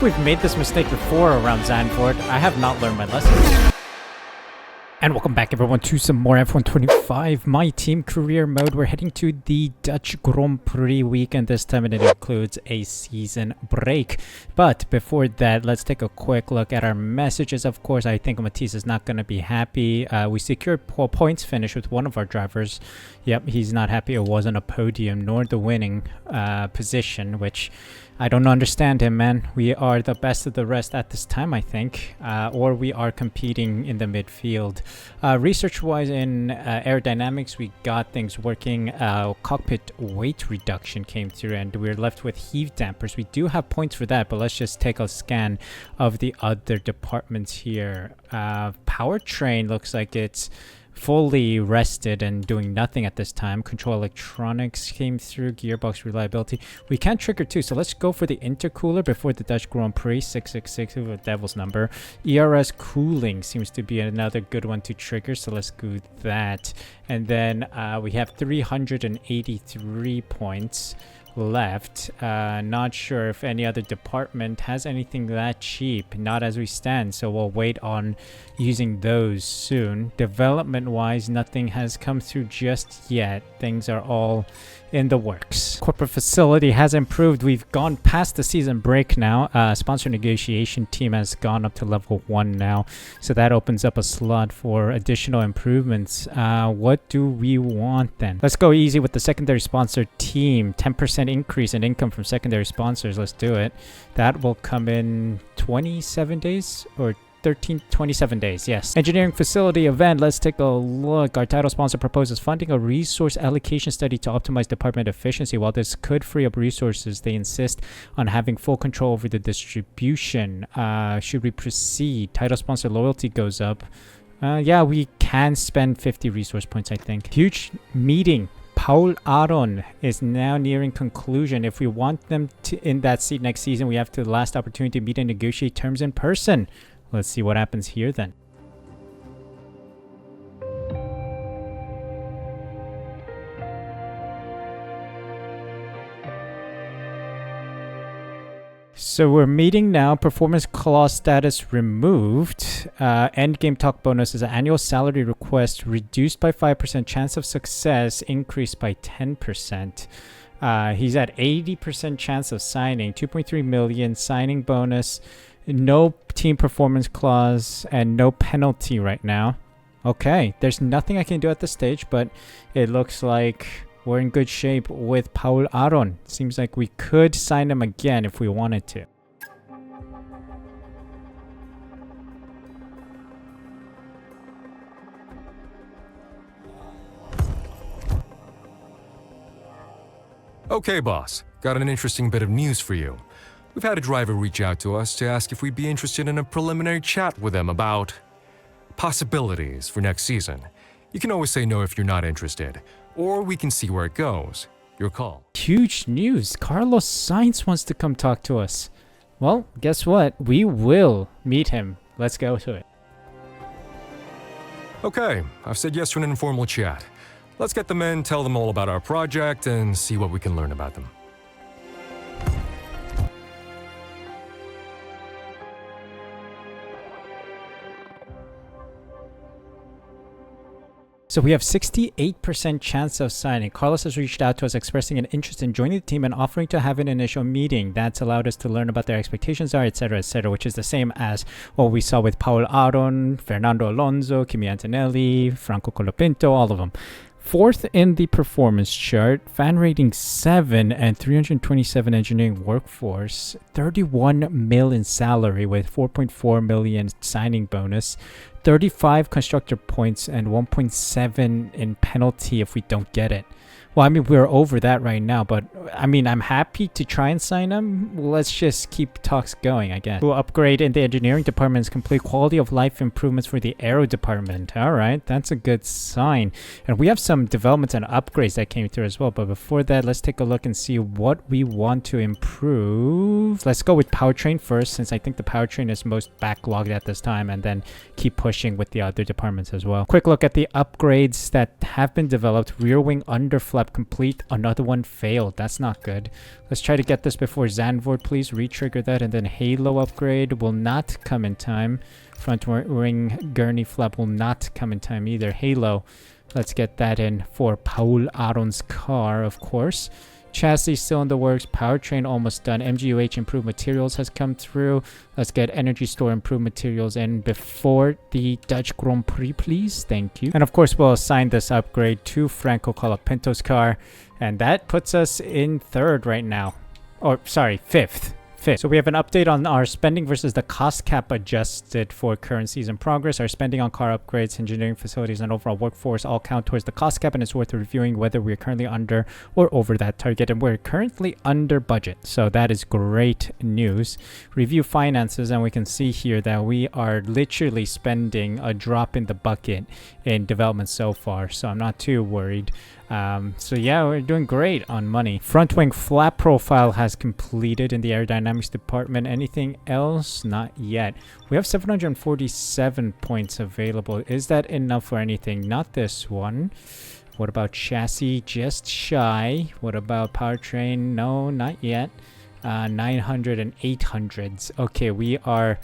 We've made this mistake before around Zandvoort. I have not learned my lesson. And welcome back everyone to some more F125 My Team career mode. We're heading to the Dutch Grand Prix weekend this time, and it includes a season break. But before that, let's take a quick look at our messages. Of course, I think Matisse is not going to be happy. We secured points finish with one of our drivers. Yep, he's not happy it wasn't a podium nor the winning position, which I don't understand him, man. We are the best of the rest at this time, I think. Or we are competing in the midfield. Research-wise in aerodynamics, we got things working. Cockpit weight reduction came through, and we're left with heave dampers. We do have points for that, but let's just take a scan of the other departments here. Powertrain looks like it's fully rested and doing nothing at this time. Control electronics came through. Gearbox reliability. We can trigger too, so let's go for the intercooler before the Dutch Grand Prix. 666 with a devil's number. ERS cooling seems to be another good one to trigger, so let's do that. And then we have 383 points left. Not sure if any other department has anything that cheap, not as we stand, so we'll wait on using those soon. Development wise, nothing has come through just yet. Things are all in the works. Corporate facility has improved. We've gone past the season break now. Sponsor negotiation team has gone up to level 1 now, so that opens up a slot for additional improvements. What do we want then? Let's go easy with the secondary sponsor team. 10% increase in income from secondary sponsors. Let's do it. That will come in 27 days or 27 days, yes. Engineering facility event, let's take a look. Our title sponsor proposes funding a resource allocation study to optimize department efficiency. While this could free up resources, they insist on having full control over the distribution. Should we proceed? Title sponsor loyalty goes up. Yeah, we can spend 50 resource points, I think. Huge meeting. Paul Aron is now nearing conclusion. If we want them to in that seat next season, we have the last opportunity to meet and negotiate terms in person. Let's see what happens here then. So we're meeting now. Performance clause status removed. End game talk bonus is an annual salary request reduced by 5%. Chance of success increased by 10%. He's at 80% chance of signing. 2.3 million signing bonus. No team performance clause and no penalty right now. Okay, there's nothing I can do at this stage, but it looks like we're in good shape with Paul Aron. Seems like we could sign him again if we wanted to. Okay, boss. Got an interesting bit of news for you. We've had a driver reach out to us to ask if we'd be interested in a preliminary chat with him about possibilities for next season. You can always say no if you're not interested, or we can see where it goes. Your call. Huge news. Carlos Sainz wants to come talk to us. Well, guess what? We will meet him. Let's go to it. Okay, I've said yes to an informal chat. Let's get them in, tell them all about our project, and see what we can learn about them. So we have 68% chance of signing. Carlos has reached out to us expressing an interest in joining the team and offering to have an initial meeting. That's allowed us to learn about their expectations are, etc., which is the same as what we saw with Paul Aron, Fernando Alonso, Kimi Antonelli, Franco Colapinto, all of them. Fourth in the performance chart, fan rating 7 and 327 engineering workforce, 31 mil in salary with 4.4 million signing bonus, 35 constructor points and 1.7 in penalty if we don't get it. Well, I mean, we're over that right now, but I mean, I'm happy to try and sign them. Let's just keep talks going, I guess. We'll upgrade in the engineering department's complete quality of life improvements for the aero department. All right, that's a good sign. And we have some developments and upgrades that came through as well. But before that, let's take a look and see what we want to improve. Let's go with powertrain first, since I think the powertrain is most backlogged at this time, and then keep pushing with the other departments as well. Quick look at the upgrades that have been developed. Rear wing underflight flap complete. Another one failed. That's not good. Let's try to get this before Zandvoort, please. Retrigger that, and then Halo upgrade will not come in time. Front wing gurney flap will not come in time either. Halo, let's get that in for Paul Aron's car, of course. Chassis still in the works. Powertrain almost done. MGUH improved materials has come through. Let's get energy store improved materials in before the Dutch Grand Prix, please. Thank you. And of course, we'll assign this upgrade to Franco Colapinto's car. And that puts us in third right now. Or, sorry, fifth. So we have an update on our spending versus the cost cap adjusted for current season progress. Our spending on car upgrades, engineering facilities, and overall workforce all count towards the cost cap, and it's worth reviewing whether we're currently under or over that target, and we're currently under budget. So that is great news. Review finances, and we can see here that we are literally spending a drop in the bucket in development so far, so I'm not too worried. So yeah, we're doing great on money. Front wing flap profile has completed in the aerodynamics department. Anything else? Not yet. We have 747 points available. Is that enough for anything? Not this one. What about chassis? Just shy. What about powertrain? No, not yet. 900 and 800s. Okay, we are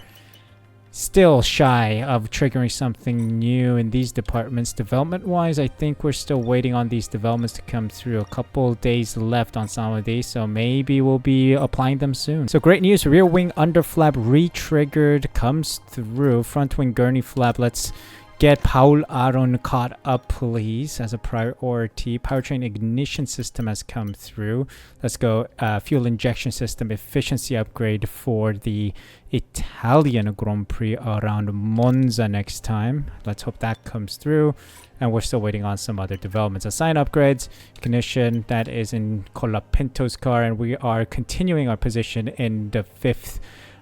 still shy of triggering something new in these departments. Development wise, I think we're still waiting on these developments to come through. A couple days left on some of these, so maybe we'll be applying them soon. So great news, rear wing under flap re-triggered comes through. Front wing gurney flap, let's get Paul Aron caught up, please, as a priority. Powertrain ignition system has come through. Let's go fuel injection system efficiency upgrade for the Italian Grand Prix around Monza next time. Let's hope that comes through. And we're still waiting on some other developments. Assign upgrades, ignition, that is in Colapinto's car. And we are continuing our position in the 5th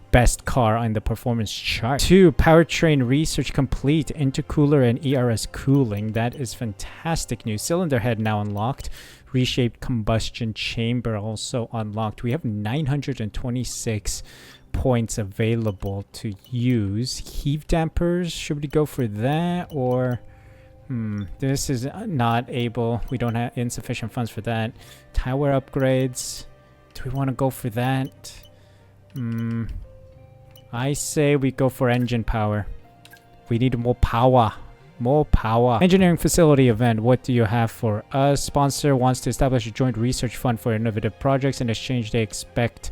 best car on the performance chart. 2, powertrain research complete. Intercooler and ERS cooling. That is fantastic news. Cylinder head now unlocked. Reshaped combustion chamber also unlocked. We have 926 points available to use. Heave dampers, should we go for that, or this is not able. We don't have insufficient funds for that. Tower upgrades, do we want to go for that? I say we go for engine power. We need more power. More power. Engineering facility event. What do you have for us? Sponsor wants to establish a joint research fund for innovative projects. In exchange, they expect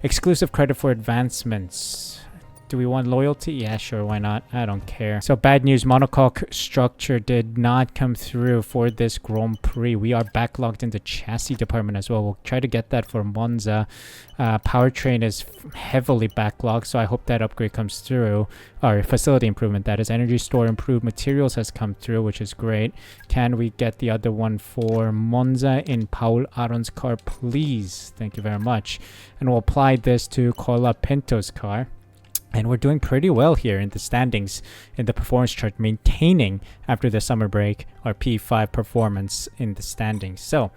exclusive credit for advancements. Do we want loyalty? Yeah, sure, why not? I don't care. So bad news, monocoque structure did not come through for this Grand Prix. We are backlogged in the chassis department as well. We'll try to get that for Monza. Powertrain is heavily backlogged, so I hope that upgrade comes through. Or facility improvement, that is. Energy store improved materials has come through, which is great. Can we get the other one for Monza in Paul Aron's car, please? Thank you very much. And we'll apply this to Colapinto's car. And we're doing pretty well here in the standings in the performance chart, maintaining after the summer break our P5 performance in the standings. So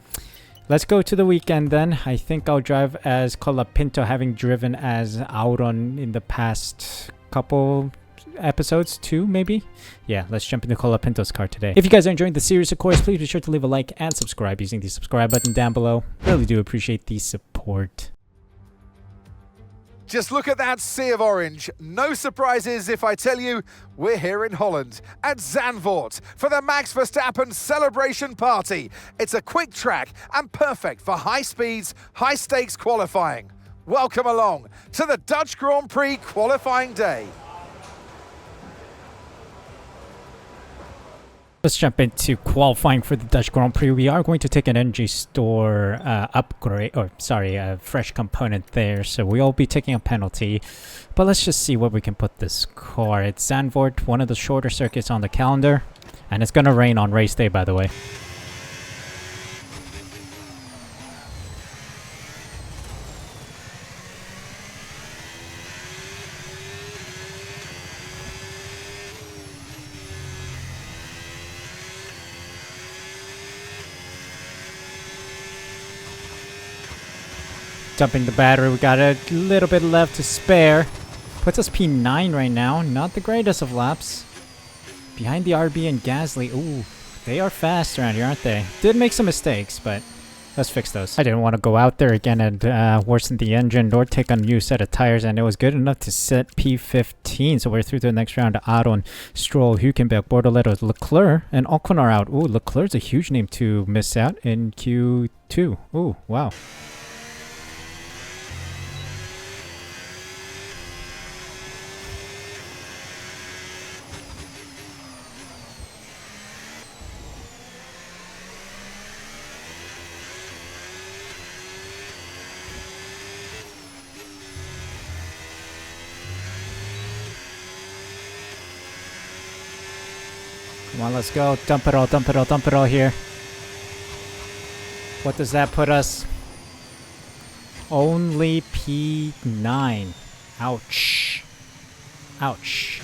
let's go to the weekend then. I think I'll drive as Colapinto, having driven as Auron in the past couple episodes, 2 maybe. Yeah, let's jump into Colapinto's car today. If you guys are enjoying the series, of course, please be sure to leave a like and subscribe using the subscribe button down below. Really do appreciate the support. Just look at that sea of orange. No surprises if I tell you we're here in Holland at Zandvoort for the Max Verstappen celebration party. It's a quick track and perfect for high speeds, high stakes qualifying. Welcome along to the Dutch Grand Prix qualifying day. Let's jump into qualifying for the Dutch Grand Prix. We are going to take an energy store upgrade, or sorry, a fresh component there. So we'll be taking a penalty. But let's just see what we can put this car. It's Zandvoort, one of the shorter circuits on the calendar. And it's going to rain on race day, by the way. Dumping the battery, we got a little bit left to spare. Puts us P9 right now, not the greatest of laps. Behind the RB and Gasly. Ooh, They are fast around here, aren't they? Did make some mistakes, but let's fix those. I didn't want to go out there again and worsen the engine or take a new set of tires, and it was good enough to set P15. So we're through to the next round. Aron, Stroll, Hülkenberg, Bortoleto, Leclerc, and Ocon are out. Ooh, Leclerc's a huge name to miss out in Q2. Ooh, wow. Come on, let's go. Dump it all, dump it all, dump it all here. What does that put us? Only P9. Ouch. Ouch.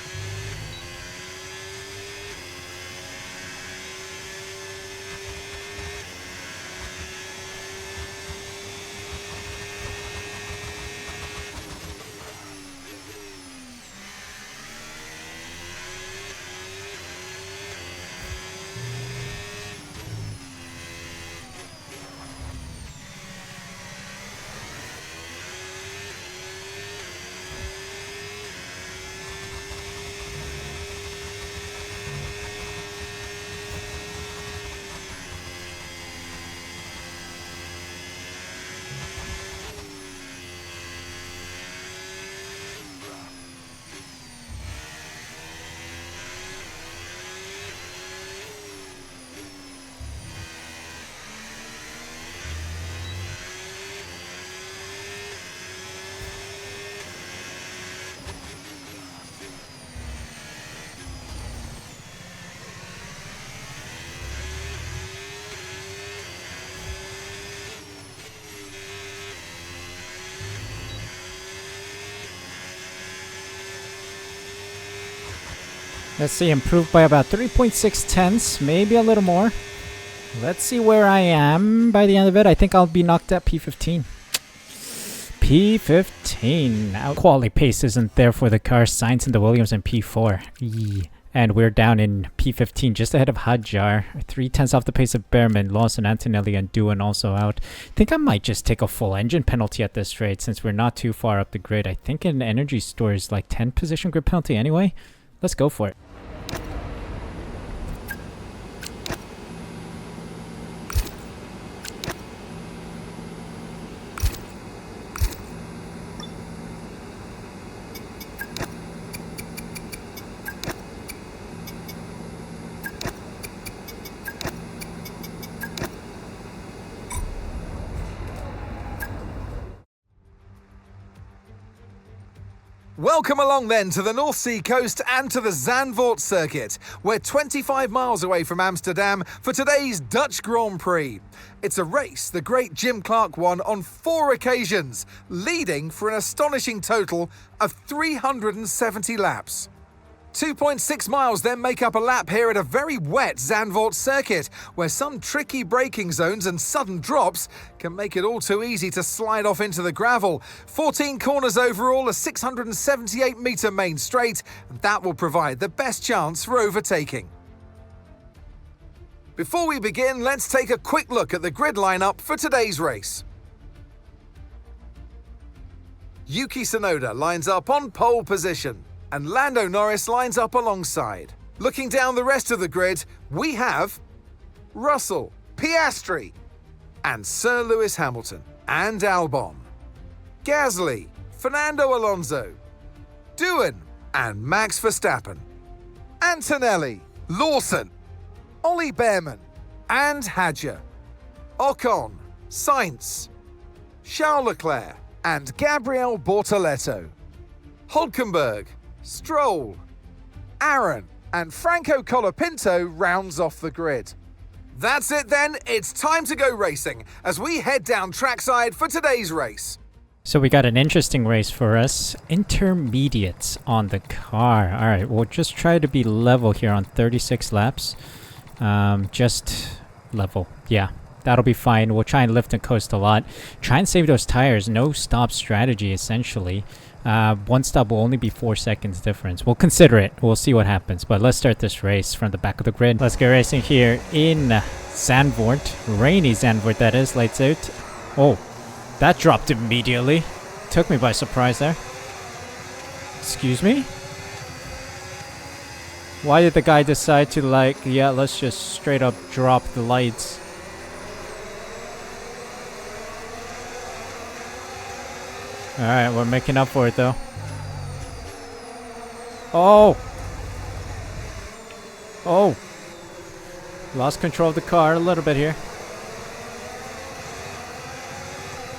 Let's see, improved by about 3.6 tenths, maybe a little more. Let's see where I am by the end of it. I think I'll be knocked at P15. P15. Now, quality pace isn't there for the car. Sainz and the Williams in P4. Eee. And we're down in P15, just ahead of Hadjar. 3 tenths off the pace of Behrman, Lawson, Antonelli, and Doohan also out. I think I might just take a full engine penalty at this rate since we're not too far up the grid. I think an energy store is like 10 position grid penalty anyway. Let's go for it. Welcome along then to the North Sea coast and to the Zandvoort circuit. We're 25 miles away from Amsterdam for today's Dutch Grand Prix. It's a race the great Jim Clark won on 4 occasions, leading for an astonishing total of 370 laps. 2.6 miles then make up a lap here at a very wet Zandvoort circuit, where some tricky braking zones and sudden drops can make it all too easy to slide off into the gravel. 14 corners overall, a 678-metre main straight, and that will provide the best chance for overtaking. Before we begin, let's take a quick look at the grid lineup for today's race. Yuki Tsunoda lines up on pole position, and Lando Norris lines up alongside. Looking down the rest of the grid, we have Russell, Piastri, and Sir Lewis Hamilton, and Albon, Gasly, Fernando Alonso, Doohan, and Max Verstappen, Antonelli, Lawson, Ollie Behrman, and Hadjar, Ocon, Sainz, Charles Leclerc, and Gabriel Bortoleto, Hülkenberg, Stroll, Aron, and Franco Colapinto rounds off the grid. That's it then, it's time to go racing as we head down trackside for today's race. So we got an interesting race for us. Intermediates on the car. Alright, we'll just try to be level here on 36 laps. Just level. Yeah, that'll be fine. We'll try and lift and coast a lot. Try and save those tires. No stop strategy, essentially. One stop will only be 4 seconds difference. We'll consider it. We'll see what happens. But let's start this race from the back of the grid. Let's get racing here in Zandvoort. Rainy Zandvoort, that is. Lights out. Oh, that dropped immediately. Took me by surprise there. Excuse me? Why did the guy decide to like, yeah, let's just straight up drop the lights? Alright, we're making up for it though. Oh! Oh! Lost control of the car a little bit here.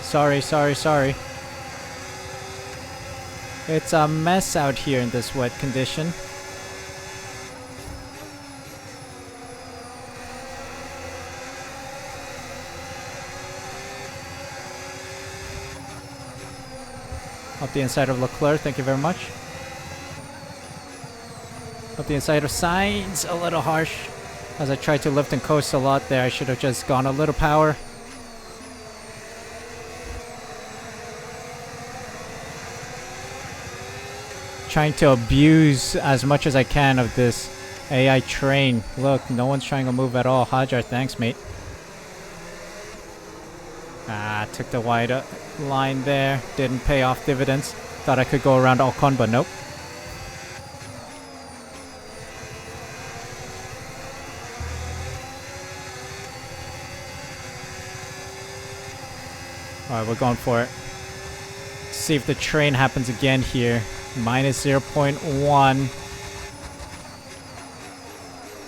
Sorry. It's a mess out here in this wet condition. Up the inside of Leclerc, thank you very much. Up the inside of Sainz, a little harsh. As I tried to lift and coast a lot there, I should have just gone a little power. Trying to abuse as much as I can of this AI train. Look, no one's trying to move at all. Hajar, thanks, mate. Took the wide line there. Didn't pay off dividends. Thought I could go around Ocon, but nope. Alright, we're going for it. See if the train happens again here. Minus 0.1.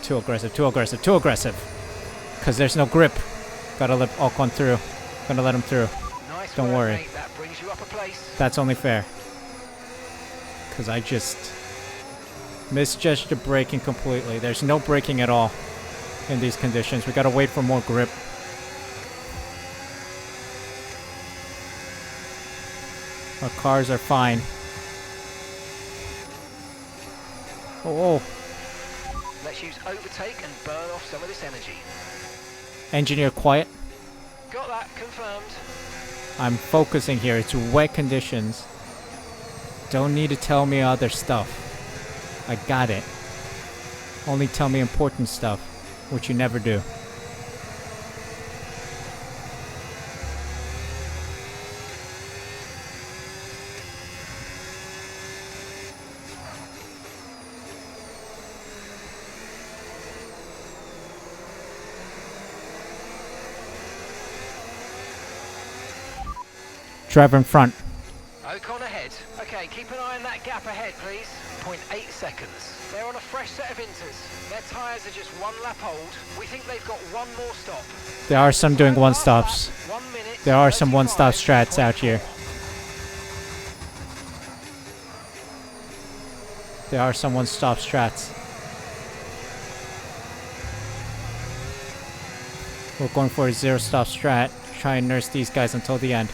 Too aggressive. Because there's no grip. Gotta let Ocon through. Gonna let him through. Nice Don't work, worry. mate. That brings you up a place. That's only fair. Because I just misjudged the braking completely. There's no braking at all in these conditions. We gotta wait for more grip. Our cars are fine. Oh. Let's use overtake and burn off some of this energy. Engineer quiet. Got that confirmed. I'm focusing here. It's wet conditions. Don't need to tell me other stuff. I got it. Only tell me important stuff, which you never do. Driver in front. Ocon ahead. Okay, keep an eye on that gap ahead, please. 0.8 seconds. They're on a fresh set of inters. Their tyres are just one lap old. We think they've got one more stop. There are some doing one stops. 1 minute. There are some one stop strats out here. There are some one stop strats. We're going for a zero stop strat. Try and nurse these guys until the end.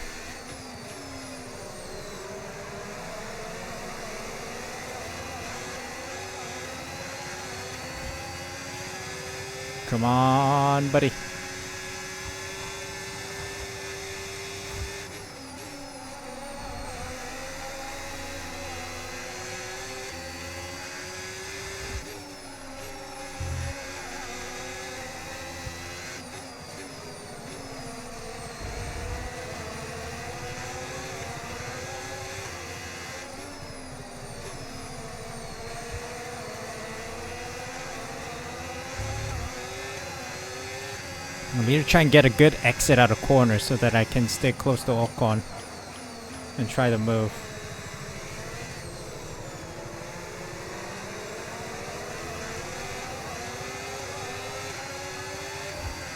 Come on, buddy. I need to try and get a good exit out of corner so that I can stay close to Ocon and try to move.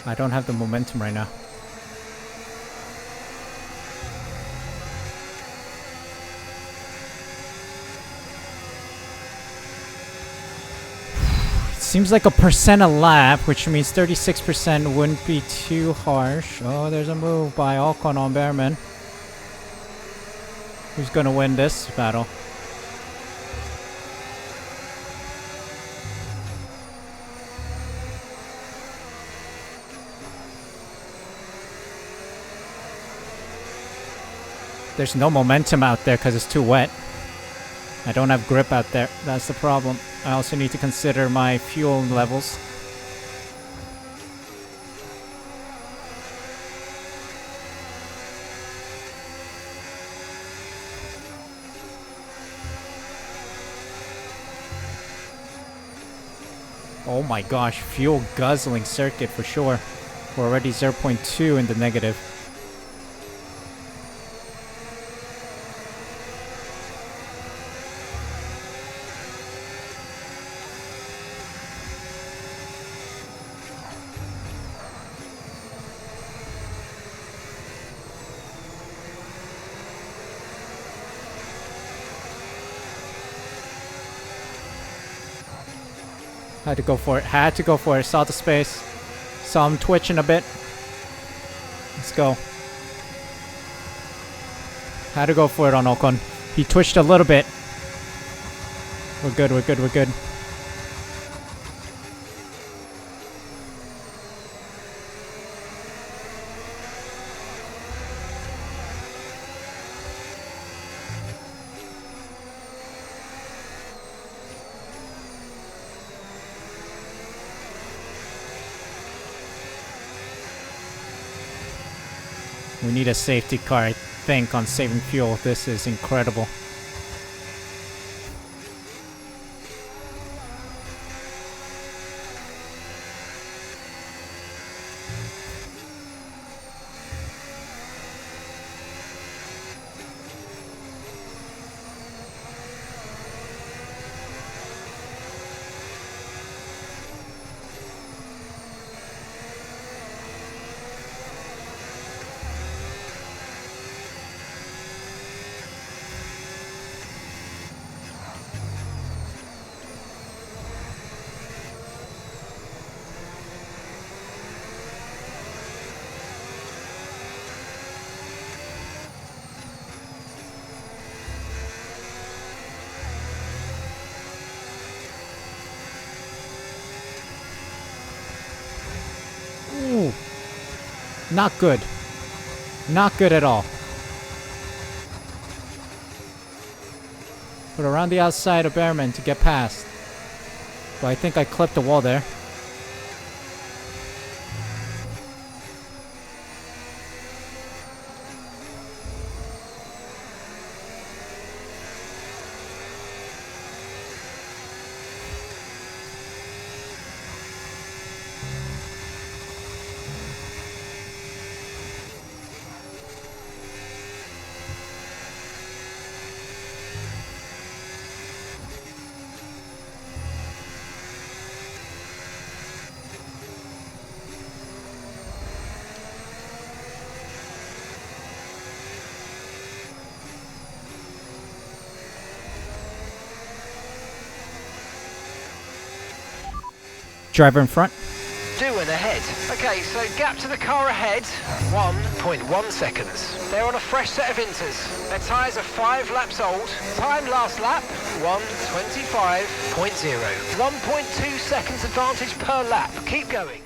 I don't have the momentum right now. Seems like a percent a lap, which means 36% wouldn't be too harsh. Oh, there's a move by Ocon on Behrman. Who's gonna win this battle? There's no momentum out there because it's too wet. I don't have grip out there. That's the problem. I also need to consider my fuel levels. Oh my gosh, fuel guzzling circuit for sure. We're already 0.2 in the negative. Had to go for it. Had to go for it. Saw the space. Saw him twitching a bit. Let's go. Had to go for it on Ocon. He twitched a little bit. We're good, we're good, we're good. We need a safety car, I think, on saving fuel. This is incredible. Ooh. Not good. Not good at all. But around the outside of Behrman to get past. But I think I clipped the wall there. Driver in front. Doing ahead. Okay, so gap to the car ahead, 1.1 seconds. They're on a fresh set of inters. Their tyres are 5 laps old. Time last lap, 1:25.0. 1.2 seconds advantage per lap. Keep going.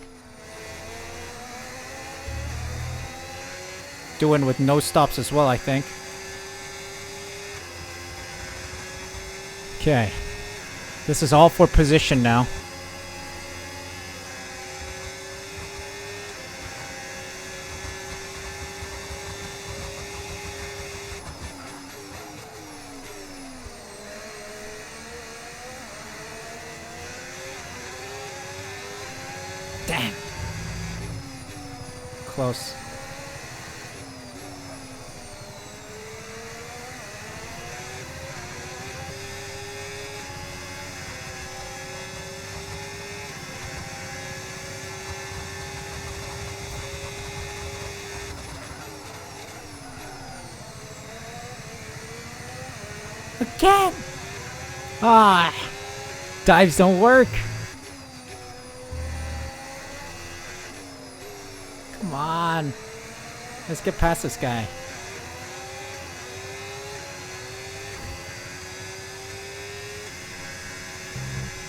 Doing with no stops as well, I think. Okay. This is all for position now. Damn. Close. Again! Ah! Dives don't work! Come on! Let's get past this guy.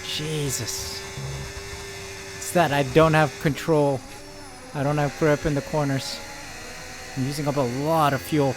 Jesus. It's that I don't have control. I don't have grip in the corners. I'm using up a lot of fuel.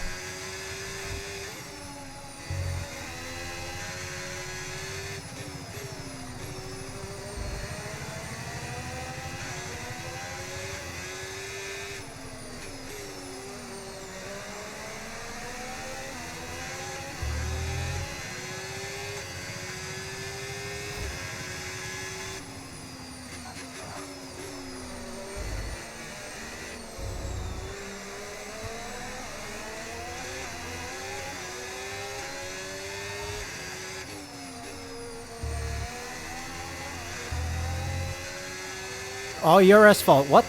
Oh, ERS fault. What?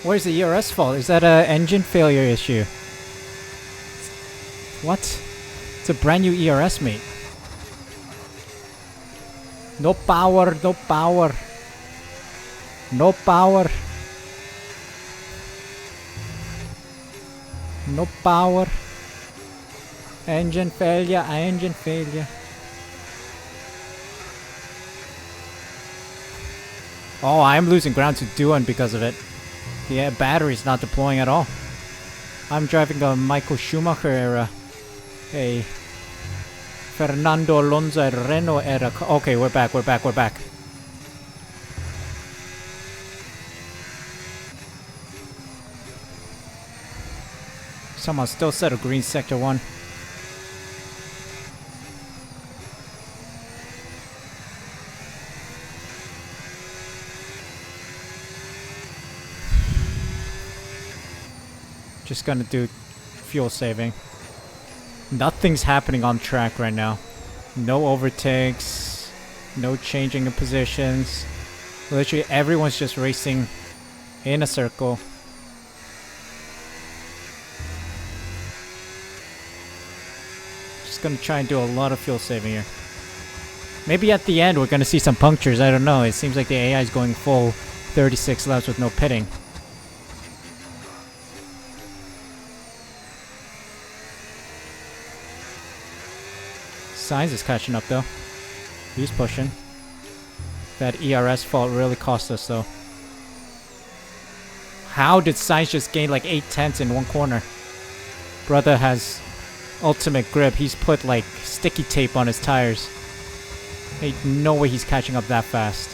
Where's the ERS fault? Is that a engine failure issue? What? It's a brand new ERS, mate. No power, no power. No power. No power. Engine failure, engine failure. Oh, I'm losing ground to Duan because of it. The battery's not deploying at all. I'm driving a Michael Schumacher era. A Fernando Alonso Renault era. Okay, we're back, we're back, we're back. Someone still said a green sector 1. Just gonna do fuel saving. Nothing's happening on track right now. No overtakes. No changing of positions. Literally everyone's just racing in a circle. Just gonna try and do a lot of fuel saving here. Maybe at the end we're gonna see some punctures. I don't know. It seems like the AI is going full 36 laps with no pitting. Sainz is catching up though. He's pushing. That ERS fault really cost us though. How did Sainz just gain like 8/10 in one corner? Brother has ultimate grip. He's put like sticky tape on his tires. Ain't no way he's catching up that fast.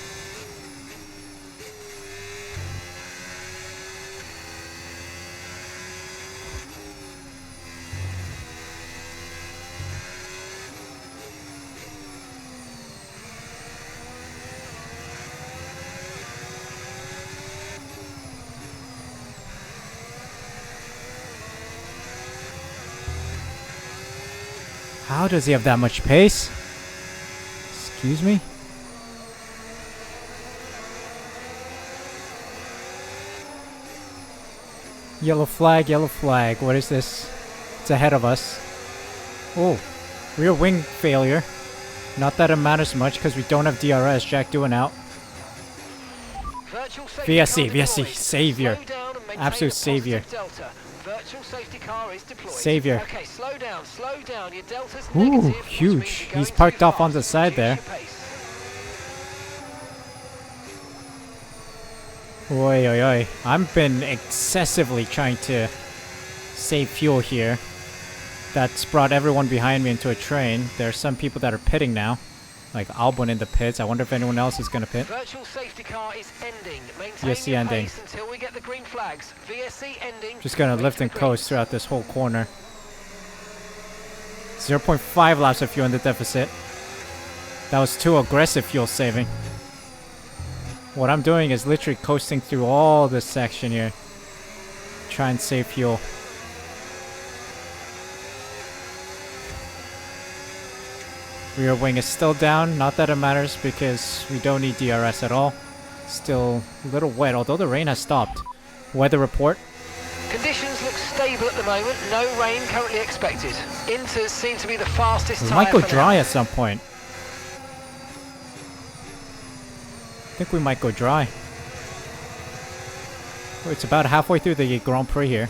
How does he have that much pace? Excuse me? Yellow flag, yellow flag. What is this? It's ahead of us. Oh, rear wing failure. Not that it matters much because we don't have DRS. Jack doing out. VSC, VSC, savior. Absolute savior. Virtual safety car is deployed. Savior. Okay, slow down, slow down. Your delta's Ooh, negative, which huge. means you're He's going parked too off on fast. the side Reduce there. your pace. Oi, oi, oi. I've been excessively trying to save fuel here. That's brought everyone behind me into a train. There are some people that are pitting now. Like Albon in the pits. I wonder if anyone else is going to pit. Virtual safety car is ending. Maintain VSC your ending. pace until we get the green flags. VSC ending. Just going to Wait lift for and the coast greens. throughout this whole corner. 0.5 laps of fuel in the deficit. That was too aggressive fuel saving. What I'm doing is literally coasting through all this section here. Try and save fuel. Rear wing is still down. Not that it matters because we don't need DRS at all. Still a little wet, although the rain has stopped. Weather report. Conditions look stable at the moment. No rain currently expected. Inters seem to be the fastest We tyre might go for dry now. at some point. I think we might go dry. Oh, it's about halfway through the Grand Prix here.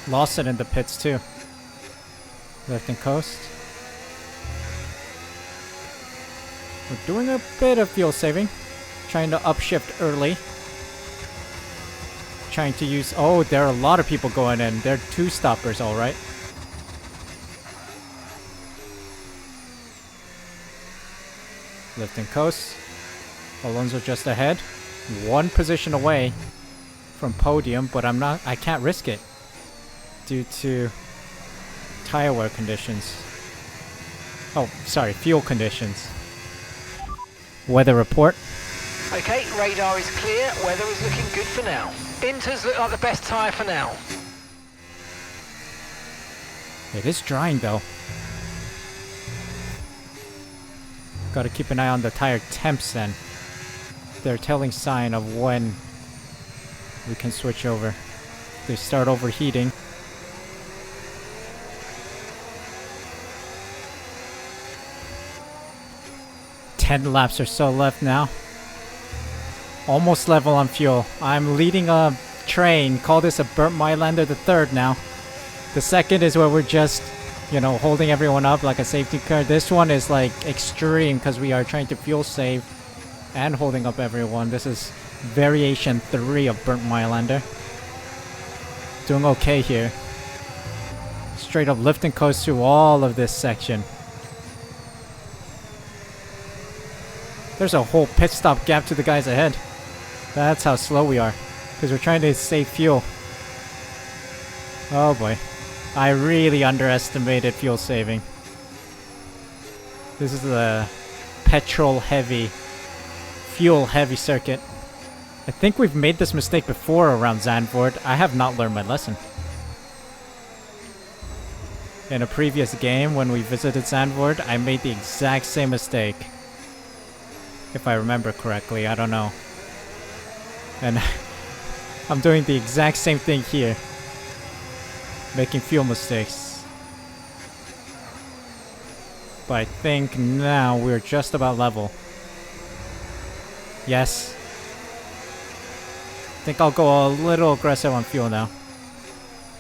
Lawson in the pits too. Left and coast. We're doing a bit of fuel saving. Trying to upshift early. Trying to use... Oh, there are a lot of people going in. They're two stoppers, alright. Lift and coast. Alonso just ahead. One position away from podium, but I can't risk it due to tire wear conditions. Oh, sorry, fuel conditions. Weather report. Okay, radar is clear. Weather is looking good for now. Inters look like the best tyre for now. It is drying though. Gotta keep an eye on the tire temps then. They're telling sign of when we can switch over. They start overheating. Ten laps or so left now. Almost level on fuel. I'm leading a train. Call this a burnt Mylander the third now. The second is where we're just, you know, holding everyone up like a safety car. This one is like extreme because we are trying to fuel save and holding up everyone. This is variation 3 of burnt Mylander. Doing okay here. Straight up lift and coast through all of this section. There's a whole pit stop gap to the guys ahead. That's how slow we are. Because we're trying to save fuel. Oh boy. I really underestimated fuel saving. This is a petrol heavy, fuel heavy circuit. I think we've made this mistake before around Zandvoort. I have not learned my lesson. In a previous game when we visited Zandvoort, I made the exact same mistake. If I remember correctly, I don't know. And I'm doing the exact same thing here. Making fuel mistakes. But I think now we're just about level. Yes. I think I'll go a little aggressive on fuel now.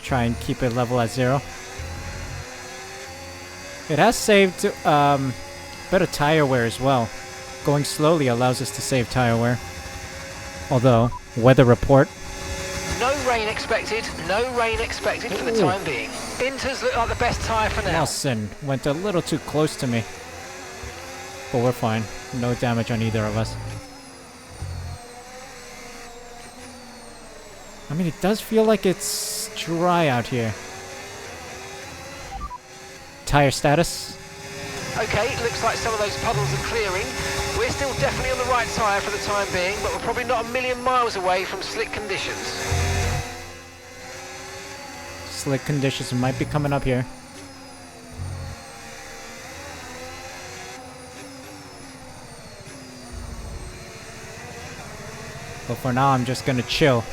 Try and keep it level at 0. It has saved better tire wear as well. Going slowly allows us to save tire wear. Although, weather report. No rain expected. No rain expected for the time being. Inters look like the best tyre for now. Nelson went a little too close to me. But we're fine. No damage on either of us. I mean, it does feel like it's dry out here. Tire status. Okay, looks like some of those puddles are clearing. We're still definitely on the right tyre for the time being, but we're probably not a million miles away from slick conditions. Slick conditions might be coming up here. But for now, I'm just gonna chill.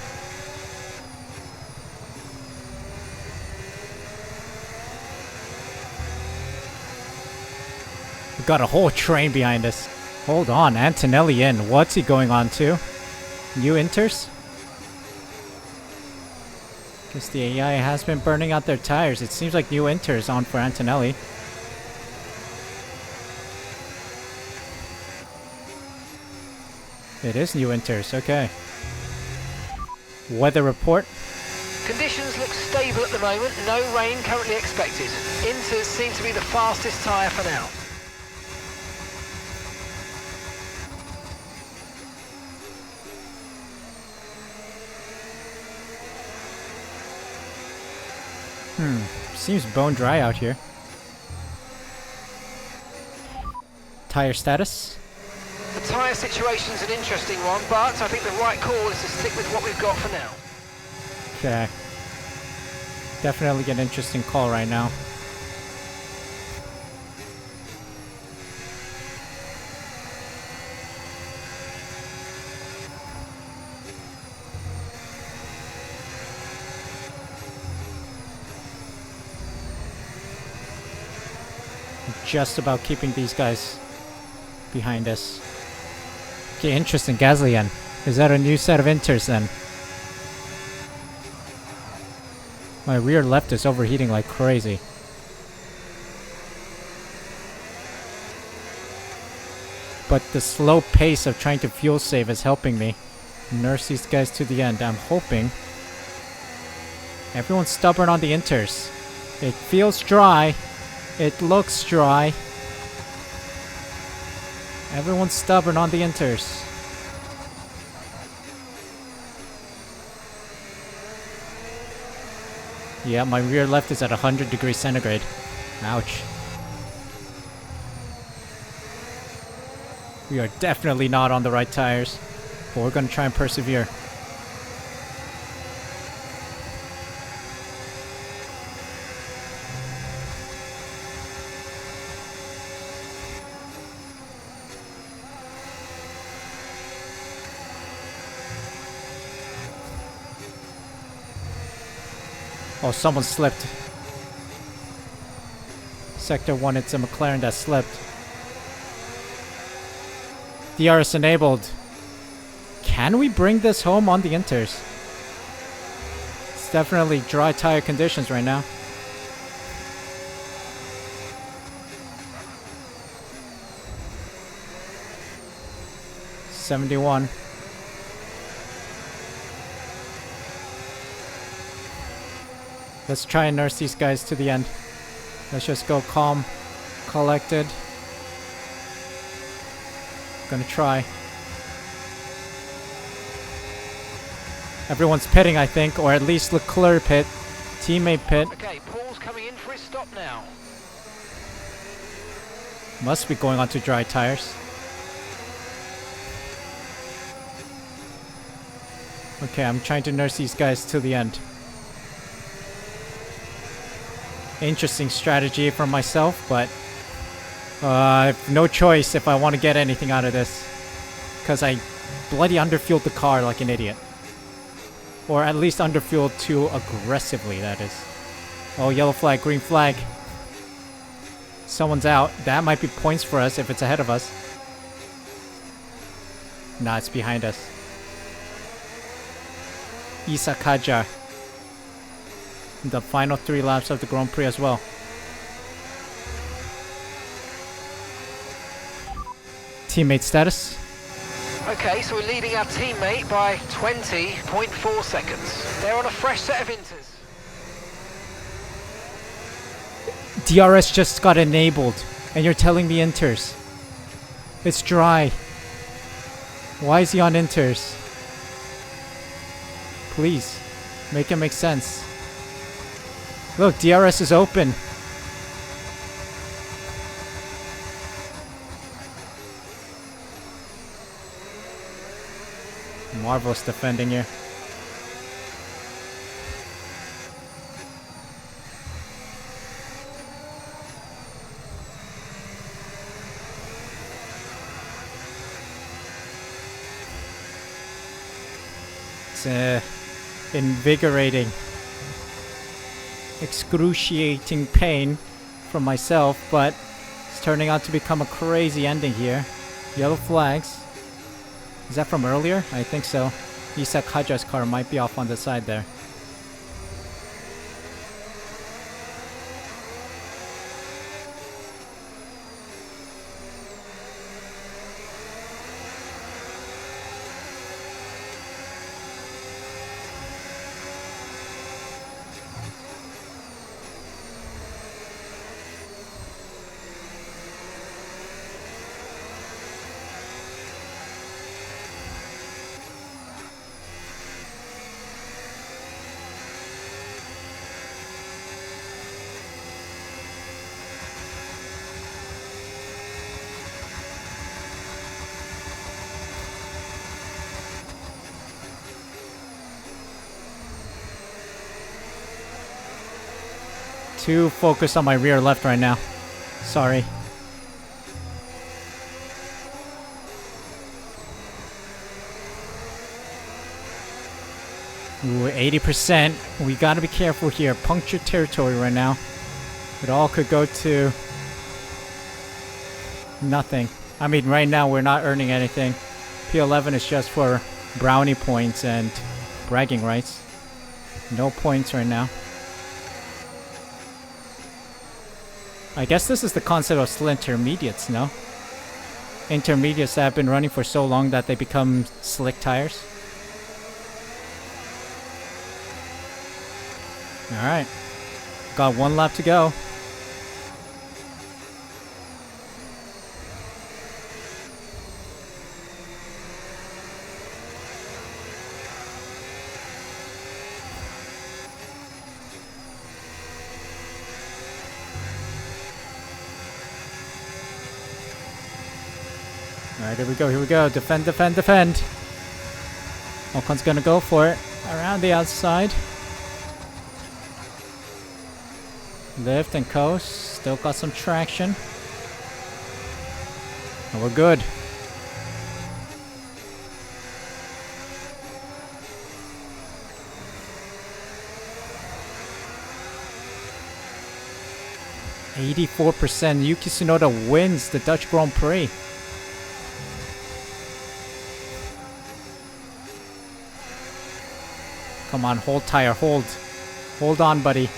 We got a whole train behind us. Hold on, Antonelli in. What's he going on to? New inters? Guess the AI has been burning out their tires. It seems like new inters on for Antonelli. It is new inters, okay. Weather report. Conditions look stable at the moment. No rain currently expected. Inters seem to be the fastest tyre for now. Seems bone dry out here. Tire status? The tyre situation's an interesting one, but I think the right call is to stick with what we've got for now. Okay. Definitely an interesting call right now. Just about keeping these guys behind us. Okay, interesting. Gazlian. Is that a new set of inters then? My rear left is overheating like crazy. But the slow pace of trying to fuel save is helping me nurse these guys to the end. I'm hoping. Everyone's stubborn on the inters. It feels dry. It looks dry. Everyone's stubborn on the inters. Yeah, my rear left is at 100 degrees centigrade. Ouch. We are definitely not on the right tires, but we're going to try and persevere. Oh, someone slipped. Sector 1, it's a McLaren that slipped. DRS enabled. Can we bring this home on the inters? It's definitely dry tire conditions right now. '71. Let's try and nurse these guys to the end. Let's just go calm, collected. Gonna try. Everyone's pitting, I think, or at least Leclerc pit. Teammate pit. Okay, Paul's coming in for his stop now. Must be going on to dry tires. Okay, I'm trying to nurse these guys to the end. Interesting strategy from myself, but I have no choice if I want to get anything out of this. Because I bloody underfueled the car like an idiot. Or at least underfueled too aggressively, that is. Oh, yellow flag, green flag. Someone's out. That might be points for us if it's ahead of us. Nah, it's behind us. Isakaja. The final 3 laps of the Grand Prix as well. Teammate status. Okay, so we're leading our teammate by 20.4 seconds. They're on a fresh set of inters. DRS just got enabled, and you're telling me inters. It's dry. Why is he on inters? Please, make it make sense. Look, DRS is open. Marvelous defending here. It's invigorating. Excruciating pain from myself, but it's turning out to become a crazy ending here. Yellow flags. Is that from earlier? I think so. Isak Haja's car might be off on the side there. Too focused on my rear left right now. Sorry. Ooh, 80%. We gotta be careful here. Puncture territory right now. It all could go to nothing. I mean, right now we're not earning anything. P11 is just for brownie points and bragging rights. No points right now. I guess this is the concept of still intermediates, no? Intermediates that have been running for so long that they become slick tires. Alright. Got 1 lap to go. Alright, here we go, here we go. Defend, defend, defend. Ocon's gonna go for it. Around the outside. Lift and coast. Still got some traction. And we're good. %. Yuki Tsunoda wins the Dutch Grand Prix. Come on, hold tire, hold. Hold on, buddy.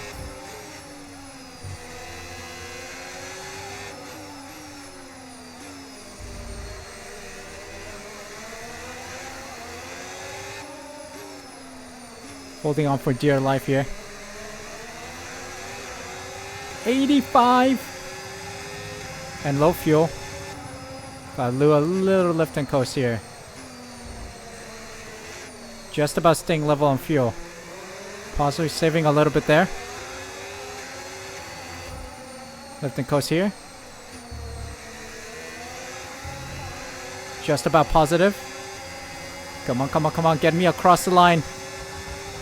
Holding on for dear life here. 85 and low fuel. Got a little lift and coast here. Just about staying level on fuel. Possibly saving a little bit there. Lift and coast here. Just about positive. Come on, come on, come on. Get me across the line.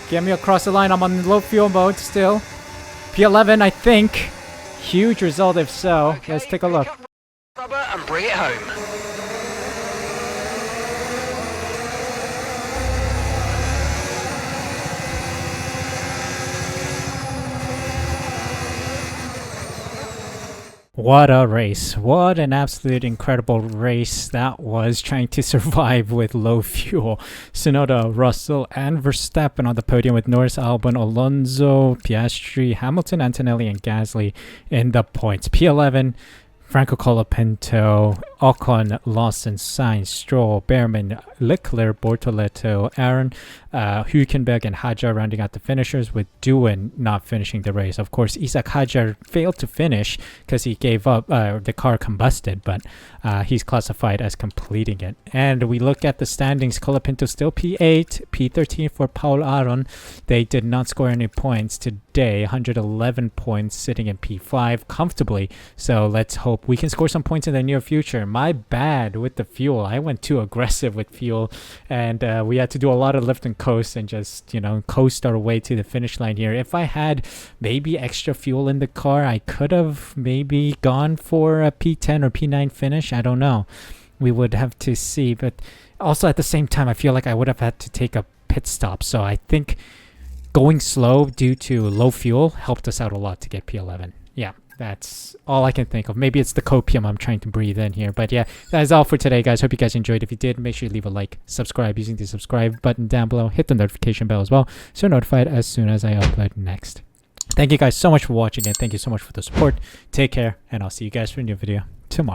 Get me across the line. I'm on low fuel mode still. P11, I think. Huge result if so. Okay, Let's take a look. Rubber and bring it home. What a race. What an absolute incredible race that was, trying to survive with low fuel. Tsunoda, Russell, and Verstappen on the podium with Norris, Albon, Alonso, Piastri, Hamilton, Antonelli, and Gasly in the points. P11, Franco Colapinto, Ocon, Lawson, Sainz, Stroll, Behrman, Leclerc, Bortoleto, Aaron, Hülkenberg, and Hadjar rounding out the finishers, with Doohan not finishing the race. Of course, Isaac Hadjar failed to finish because he gave up, the car combusted, but he's classified as completing it. And we look at the standings. Colapinto still P8, P13 for Paul Aron. They did not score any points today. 111 points, sitting in P5 comfortably. So let's hope we can score some points in the near future. My bad with the fuel. I went too aggressive with fuel, and we had to do a lot of lift and coast and just, you know, coast our way to the finish line here. If I had maybe extra fuel in the car, I could have maybe gone for a P10 or P9 finish. I don't know. We would have to see. But also at the same time, I feel like I would have had to take a pit stop. So I think going slow due to low fuel helped us out a lot to get P11. Yeah, that's all I can think of. Maybe it's the copium I'm trying to breathe in here. But yeah, that is all for today, guys. Hope you guys enjoyed. If you did, make sure you leave a like, subscribe using the subscribe button down below. Hit the notification bell as well, so you're notified as soon as I upload next. Thank you guys so much for watching, and thank you so much for the support. Take care, and I'll see you guys for a new video.